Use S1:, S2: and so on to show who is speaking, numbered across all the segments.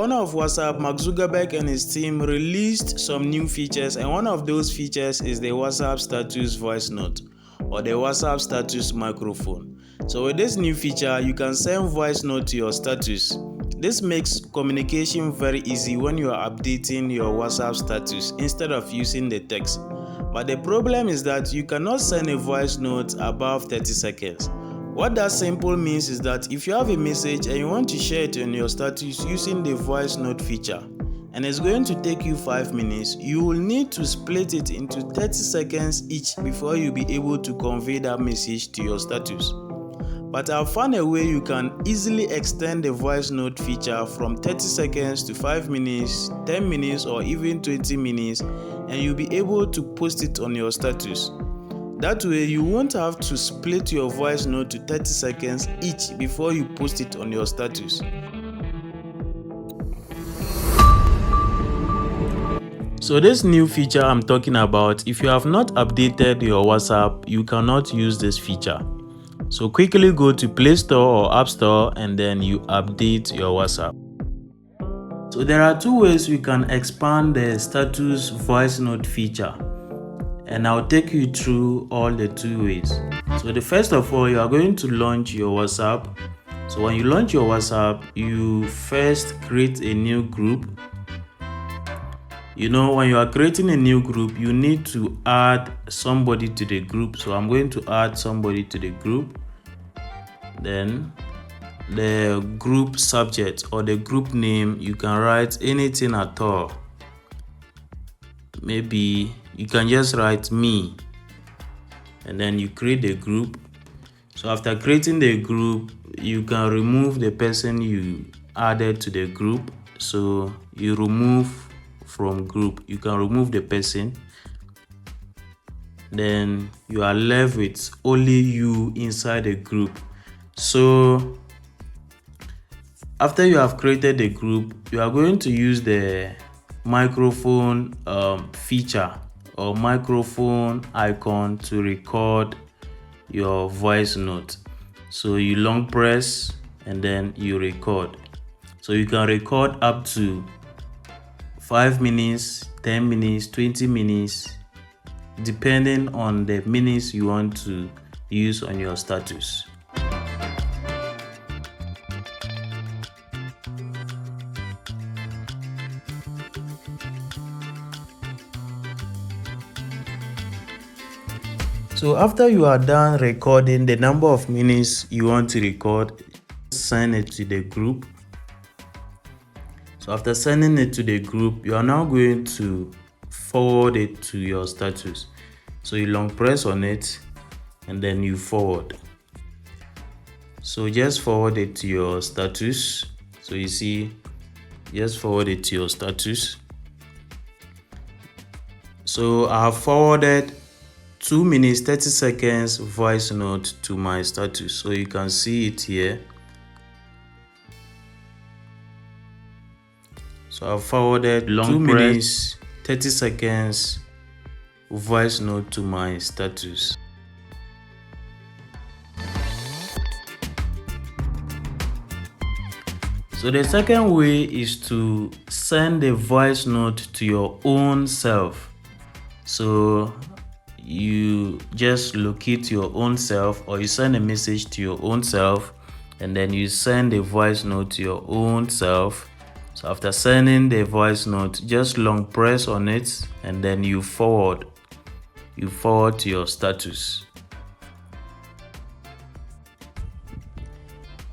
S1: owner of WhatsApp, Mark Zuckerberg, and his team released some new features, and one of those features is the WhatsApp status voice note or the WhatsApp status microphone. So with this new feature, you can send voice note to your status. This makes communication very easy when you are updating your WhatsApp status instead of using the text. But the problem is that you cannot send a voice note above 30 seconds. What that simple means is that if you have a message and you want to share it on your status using the voice note feature, and it's going to take you 5 minutes, you will need to split it into 30 seconds each before you'll be able to convey that message to your status. But I've found a way you can easily extend the voice note feature from 30 seconds to 5 minutes, 10 minutes, or even 20 minutes, and you'll be able to post it on your status. That way, you won't have to split your voice note to 30 seconds each before you post it on your status. So this new feature I'm talking about, if you have not updated your WhatsApp, you cannot use this feature. So quickly go to Play Store or App Store and then you update your WhatsApp. So there are two ways we can expand the status voice note feature, and I'll take you through all the two ways. So the first of all, you are going to launch your WhatsApp. So when you launch your WhatsApp, you first create a new group. When you are creating a new group, you need to add somebody to the group. So I'm going to add somebody to the group. Then the group subject or the group name, you can write anything at all. Maybe you can just write me, and then you create the group. So after creating the group, you can remove the person you added to the group. So you remove from group, you can remove the person, then you are left with only you inside the group. So after you have created the group, you are going to use the microphone feature or microphone icon to record your voice note. So you long press and then you record. So you can record up to 5 minutes, 10 minutes, 20 minutes, depending on the minutes you want to use on your status. So after you are done recording the number of minutes you want to record, send it to the group. So after sending it to the group, you are now going to forward it to your status. So you long press on it and then you forward. So just forward it to your status. So you see, just forward it to your status. So I have forwarded 2 minutes 30 seconds voice note to my status. So you can see it here. So I've forwarded 2 minutes 30 seconds voice note to my status. So the second way is to send a voice note to your own self. So you just locate your own self, or you send a message to your own self, and then you send a voice note to your own self. So after sending the voice note, just long press on it and then you forward to your status.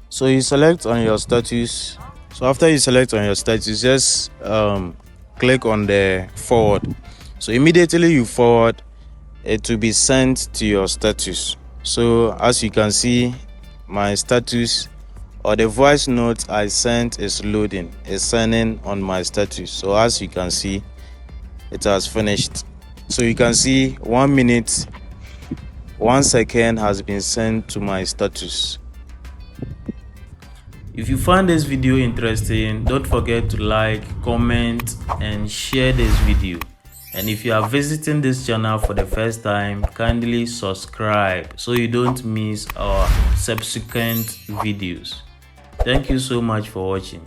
S1: So you select on your status. So after you select on your status, just click on the forward. So immediately you forward, it will be sent to your status. So as you can see, my status or the voice note I sent is loading, is sending on my status. So as you can see, it has finished. So you can see 1 minute 1 second has been sent to my status. If you found this video interesting, don't forget to like, comment and share this video. And if you are visiting this channel for the first time, kindly subscribe so you don't miss our subsequent videos. Thank you so much for watching.